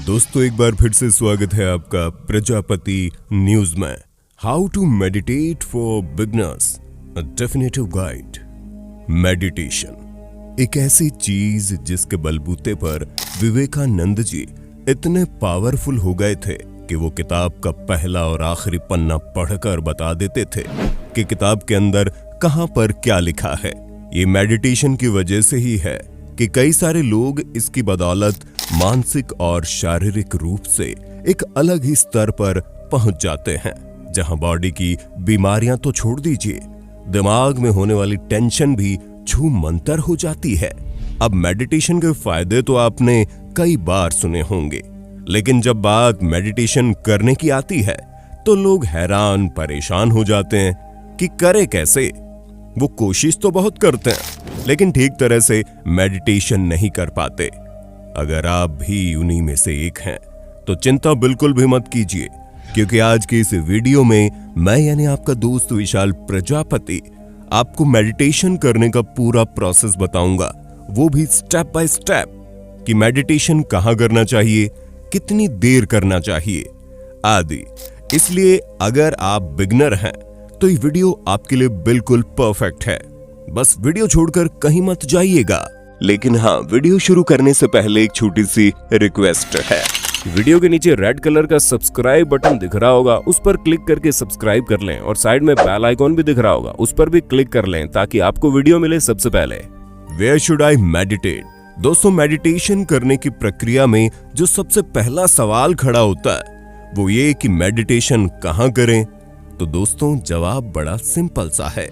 दोस्तों एक बार फिर से स्वागत है आपका प्रजापति न्यूज में। How to meditate for beginners, a definitive guide. Meditation एक ऐसी चीज जिसके बलबूते पर विवेकानंद जी इतने पावरफुल हो गए थे कि वो किताब का पहला और आखिरी पन्ना पढ़कर बता देते थे कि किताब के अंदर कहां पर क्या लिखा है। ये मेडिटेशन की वजह से ही है कि कई सारे लोग इसकी बदौलत मानसिक और शारीरिक रूप से एक अलग ही स्तर पर पहुंच जाते हैं, जहां बॉडी की बीमारियां तो छोड़ दीजिए, दिमाग में होने वाली टेंशन भी छूमंतर हो जाती है। अब मेडिटेशन के फायदे तो आपने कई बार सुने होंगे, लेकिन जब बात मेडिटेशन करने की आती है तो लोग हैरान परेशान हो जाते हैं कि करे कैसे। वो कोशिश तो बहुत करते हैं लेकिन ठीक तरह से मेडिटेशन नहीं कर पाते। अगर आप भी उन्हीं में से एक हैं तो चिंता बिल्कुल भी मत कीजिए, क्योंकि आज के इस वीडियो में मैं यानी आपका दोस्त विशाल प्रजापति आपको मेडिटेशन करने का पूरा प्रोसेस बताऊंगा, वो भी स्टेप बाय स्टेप कि मेडिटेशन कहां करना चाहिए, कितनी देर करना चाहिए आदि। इसलिए अगर आप बिगनर हैं तो ये वीडियो आपके लिए बिल्कुल परफेक्ट है। बस वीडियो छोड़कर कहीं मत जाइएगा। लेकिन हाँ, वीडियो शुरू करने से पहले एक छोटी सी रिक्वेस्ट है। वीडियो के नीचे रेड कलर का सब्सक्राइब बटन दिख रहा होगा, उस पर क्लिक करके सब्सक्राइब कर लें और साइड में बेल आइकॉन भी दिख रहा होगा, उस पर भी क्लिक कर लें ताकि आपको वीडियो मिले सबसे पहले। Where should I meditate? दोस्तों, मेडिटेशन करने की प्रक्रिया में जो सबसे पहला सवाल खड़ा होता है वो ये कि मेडिटेशन कहां करें। तो दोस्तों, जवाब बड़ा सिंपल सा है।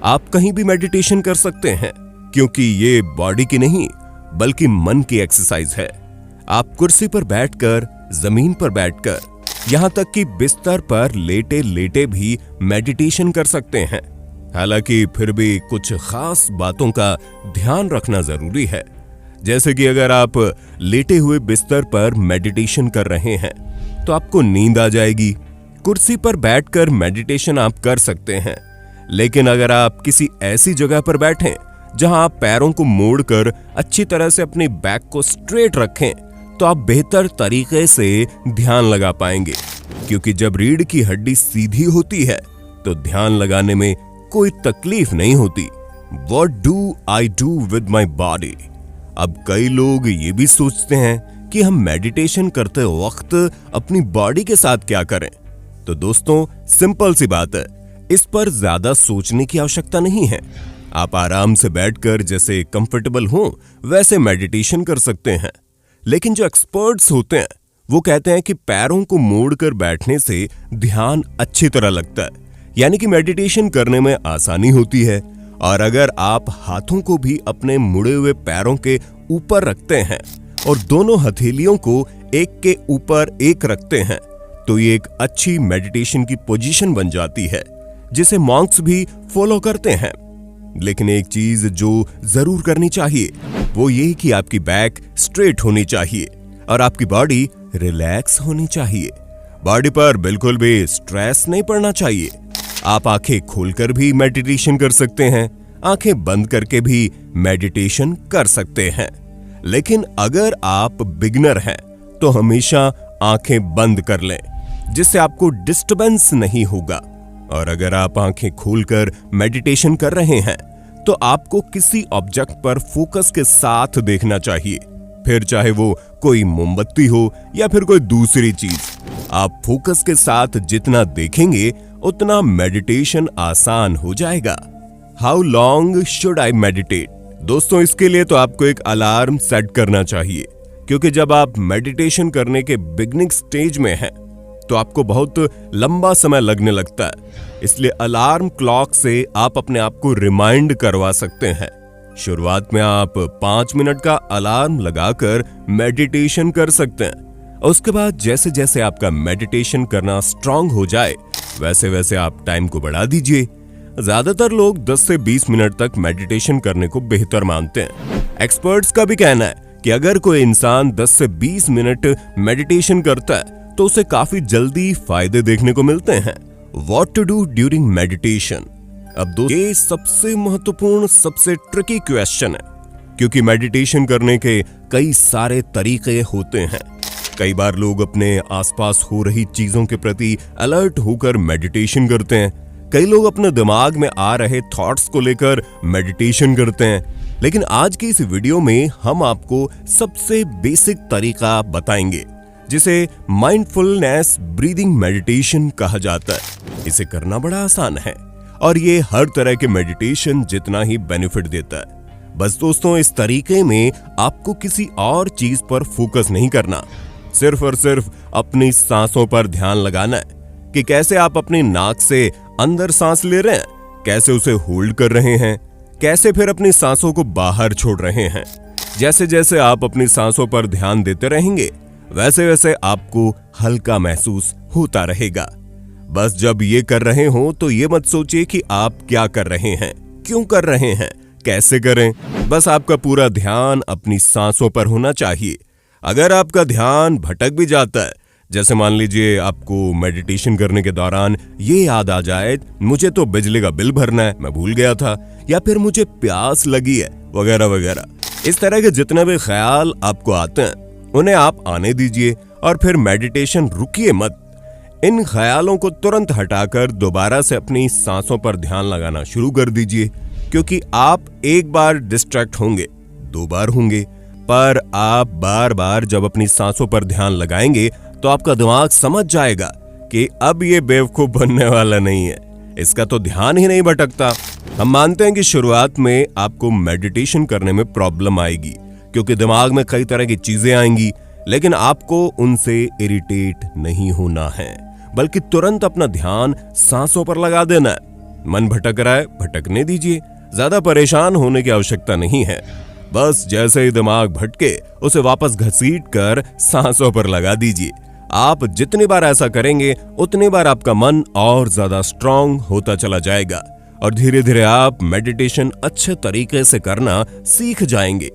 आप कहीं भी मेडिटेशन कर सकते हैं, क्योंकि ये बॉडी की नहीं बल्कि मन की एक्सरसाइज है। आप कुर्सी पर बैठकर, जमीन पर बैठकर, यहां तक कि बिस्तर पर लेटे लेटे भी मेडिटेशन कर सकते हैं। हालांकि फिर भी कुछ खास बातों का ध्यान रखना जरूरी है। जैसे कि अगर आप लेटे हुए बिस्तर पर मेडिटेशन कर रहे हैं तो आपको नींद आ जाएगी। कुर्सी पर बैठकर मेडिटेशन आप कर सकते हैं, लेकिन अगर आप किसी ऐसी जगह पर बैठें जहां आप पैरों को मोड़कर अच्छी तरह से अपनी बैक को स्ट्रेट रखें तो आप बेहतर तरीके से ध्यान लगा पाएंगे, क्योंकि जब रीढ़ की हड्डी सीधी होती है तो ध्यान लगाने में कोई तकलीफ नहीं होती। What do I do with my body? अब कई लोग ये भी सोचते हैं कि हम मेडिटेशन करते वक्त अपनी बॉडी के साथ क्या करें। तो दोस्तों, सिंपल सी बात है, इस पर ज्यादा सोचने की आवश्यकता नहीं है। आप आराम से बैठकर जैसे कंफर्टेबल हो वैसे मेडिटेशन कर सकते हैं। लेकिन जो एक्सपर्ट्स होते हैं वो कहते हैं कि पैरों को मोड़कर बैठने से ध्यान अच्छी तरह लगता है, यानी कि मेडिटेशन करने में आसानी होती है। और अगर आप हाथों को भी अपने मुड़े हुए पैरों के ऊपर रखते हैं और दोनों हथेलियों को एक के ऊपर एक रखते हैं तो ये एक अच्छी मेडिटेशन की पोजीशन बन जाती है, जिसे मॉन्क्स भी फॉलो करते हैं। लेकिन एक चीज जो जरूर करनी चाहिए वो ये कि आपकी बैक स्ट्रेट होनी चाहिए और आपकी बॉडी रिलैक्स होनी चाहिए। बॉडी पर बिल्कुल भी स्ट्रेस नहीं पड़ना चाहिए। आप आंखें खोलकर भी मेडिटेशन कर सकते हैं, आंखें बंद करके भी मेडिटेशन कर सकते हैं। लेकिन अगर आप बिगनर हैं तो हमेशा आंखें बंद कर लें, जिससे आपको डिस्टरबेंस नहीं होगा। और अगर आप आंखें खोलकर मेडिटेशन कर रहे हैं तो आपको किसी ऑब्जेक्ट पर फोकस के साथ देखना चाहिए, फिर चाहे वो कोई मोमबत्ती हो या फिर कोई दूसरी चीज। आप फोकस के साथ जितना देखेंगे उतना मेडिटेशन आसान हो जाएगा। How long should I meditate? दोस्तों, इसके लिए तो आपको एक अलार्म सेट करना चाहिए, क्योंकि जब आप मेडिटेशन करने के बिगनिंग स्टेज में हैं तो आपको बहुत लंबा समय लगने लगता है। इसलिए अलार्म क्लॉक से आप अपने आप को रिमाइंड करवा सकते हैं। शुरुआत में आप 5 मिनट का अलार्म लगाकर मेडिटेशन कर सकते हैं। उसके बाद जैसे जैसे आपका मेडिटेशन करना स्ट्रांग हो जाए वैसे वैसे आप टाइम को बढ़ा दीजिए। ज्यादातर लोग 10 से 20 मिनट तक मेडिटेशन करने को बेहतर मानते हैं। एक्सपर्ट्स का भी कहना है कि अगर कोई इंसान 10 से 20 मिनट मेडिटेशन करता है तो उसे काफी जल्दी फायदे देखने को मिलते हैं। What to do during meditation? अब ये सबसे महत्वपूर्ण, सबसे ट्रिकी क्वेश्चन है, क्योंकि मेडिटेशन करने के कई सारे तरीके होते हैं। कई बार लोग अपने आसपास हो रही चीजों के प्रति अलर्ट होकर मेडिटेशन करते हैं। कई लोग अपने दिमाग में आ रहे थॉट्स को लेकर मेडिटेशन करते हैं। लेकिन आज की इस वीडियो में हम आपको सबसे बेसिक तरीका बताएंगे जिसे माइंडफुलनेस ब्रीदिंग मेडिटेशन कहा जाता है। इसे करना बड़ा आसान है और ये हर तरह के मेडिटेशन जितना ही बेनिफिट देता है। बस दोस्तों, इस तरीके में आपको किसी और चीज पर फोकस नहीं करना, सिर्फ और सिर्फ अपनी सांसों पर ध्यान लगाना है कि कैसे आप अपनी नाक से अंदर सांस ले रहे हैं, कैसे उसे होल्ड कर रहे हैं, कैसे फिर अपनी सांसों को बाहर छोड़ रहे हैं। जैसे जैसे आप अपनी सांसों पर ध्यान देते रहेंगे वैसे वैसे आपको हल्का महसूस होता रहेगा। बस जब ये कर रहे हो तो ये मत सोचिए कि आप क्या कर रहे हैं, क्यों कर रहे हैं, कैसे करें। बस आपका पूरा ध्यान अपनी सांसों पर होना चाहिए। अगर आपका ध्यान भटक भी जाता है, जैसे मान लीजिए आपको मेडिटेशन करने के दौरान ये याद आ जाए मुझे तो बिजली का बिल भरना है, मैं भूल गया था, या फिर मुझे प्यास लगी है, वगैरह वगैरह, इस तरह के जितने भी ख्याल आपको आते हैं उन्हें आप आने दीजिए और फिर मेडिटेशन रुकिए मत। इन ख्यालों को तुरंत हटाकर दोबारा से अपनी सांसों पर ध्यान लगाना शुरू कर दीजिए, क्योंकि आप एक बार डिस्ट्रैक्ट होंगे, दो बार होंगे, पर आप बार बार जब अपनी सांसों पर ध्यान लगाएंगे तो आपका दिमाग समझ जाएगा कि अब ये बेवकूफ बनने वाला नहीं है, इसका तो ध्यान ही नहीं भटकता। हम मानते हैं कि शुरुआत में आपको मेडिटेशन करने में प्रॉब्लम आएगी, क्योंकि दिमाग में कई तरह की चीजें आएंगी, लेकिन आपको उनसे इरिटेट नहीं होना है, बल्कि तुरंत अपना ध्यान सांसों पर लगा देना है। मन भटक रहा है, भटकने दीजिए, ज्यादा परेशान होने की आवश्यकता नहीं है। बस जैसे ही दिमाग भटके उसे वापस घसीट कर सांसों पर लगा दीजिए। आप जितनी बार ऐसा करेंगे उतनी बार आपका मन और ज्यादा स्ट्रांग होता चला जाएगा और धीरे धीरे आप मेडिटेशन अच्छे तरीके से करना सीख जाएंगे,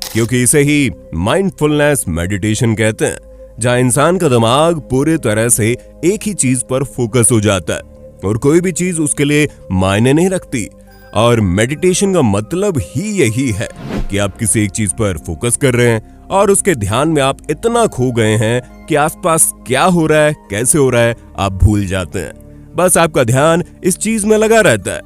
क्योंकि इसे ही माइंडफुलनेस मेडिटेशन कहते हैं, जहां इंसान का दिमाग पूरी तरह से एक ही चीज पर फोकस हो जाता है और कोई भी चीज उसके लिए मायने नहीं रखती। और मेडिटेशन का मतलब ही यही है कि आप किसी एक चीज पर फोकस कर रहे हैं और उसके ध्यान में आप इतना खो गए हैं कि आसपास क्या हो रहा है, कैसे हो रहा है, आप भूल जाते हैं। बस आपका ध्यान इस चीज में लगा रहता है।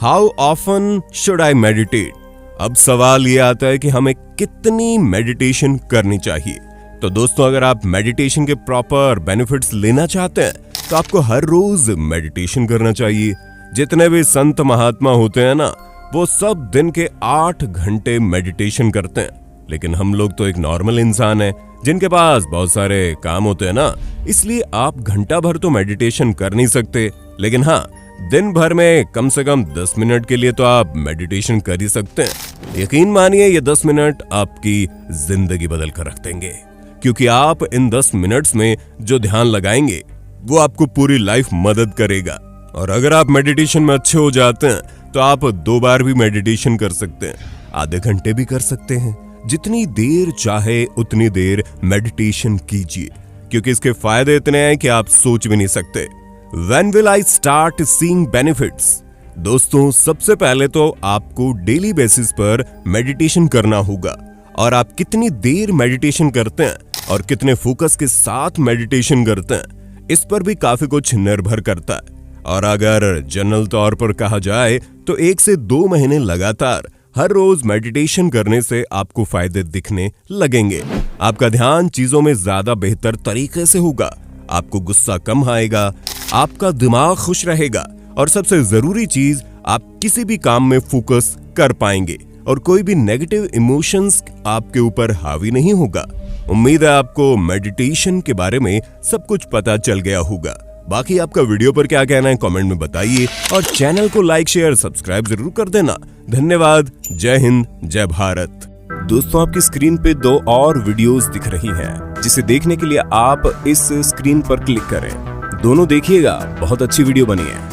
How often should I meditate? अब सवाल ये आता है कि हमें कितनी मेडिटेशन करनी चाहिए। तो दोस्तों, अगर आप मेडिटेशन के प्रॉपर बेनिफिट्स लेना चाहते हैं तो आपको हर रोज मेडिटेशन करना चाहिए। जितने भी संत महात्मा होते हैं ना, वो सब दिन के 8 घंटे मेडिटेशन करते हैं। लेकिन हम लोग तो एक नॉर्मल इंसान है जिनके पास बहुत सारे काम होते हैं ना, इसलिए आप घंटा भर तो मेडिटेशन कर नहीं सकते। लेकिन हाँ, दिन भर में कम से कम 10 मिनट के लिए तो आप मेडिटेशन कर ही सकते हैं। यकीन मानिए ये 10 मिनट आपकी जिंदगी बदल कर रख देंगे, क्योंकि आप इन 10 मिनट्स में जो ध्यान लगाएंगे वो आपको पूरी लाइफ मदद करेगा। और अगर आप मेडिटेशन में अच्छे हो जाते हैं तो आप 2 बार भी मेडिटेशन कर सकते हैं, आधे घंटे भी कर सकते हैं, जितनी देर चाहे उतनी देर मेडिटेशन कीजिए, क्योंकि इसके फायदे इतने हैं कि आप सोच भी नहीं सकते। When will I start seeing benefits? दोस्तों, सबसे पहले तो आपको डेली बेसिस पर मेडिटेशन करना होगा, और आप कितनी देर मेडिटेशन करते हैं और कितने फोकस के साथ मेडिटेशन करते हैं इस पर भी काफी कुछ निर्भर करता है। और अगर जनरल तौर पर कहा जाए तो 1 से 2 महीने लगातार हर रोज मेडिटेशन करने से आपको फायदे दिखने लगेंगे। आपका ध्यान चीजों में ज्यादा बेहतर तरीके से होगा, आपको गुस्सा कम आएगा, आपका दिमाग खुश रहेगा, और सबसे जरूरी चीज, आप किसी भी काम में फोकस कर पाएंगे और कोई भी नेगेटिव इमोशंस आपके ऊपर हावी नहीं होगा। उम्मीद है आपको मेडिटेशन के बारे में सब कुछ पता चल गया होगा। बाकी आपका वीडियो पर क्या कहना है कमेंट में बताइए, और चैनल को लाइक, शेयर, सब्सक्राइब जरूर कर देना। धन्यवाद। जय हिंद, जय भारत। दोस्तों, आपकी स्क्रीन पे 2 और वीडियोस दिख रही हैं, जिसे देखने के लिए आप इस स्क्रीन पर क्लिक करें। दोनों देखिएगा, बहुत अच्छी वीडियो बनी है।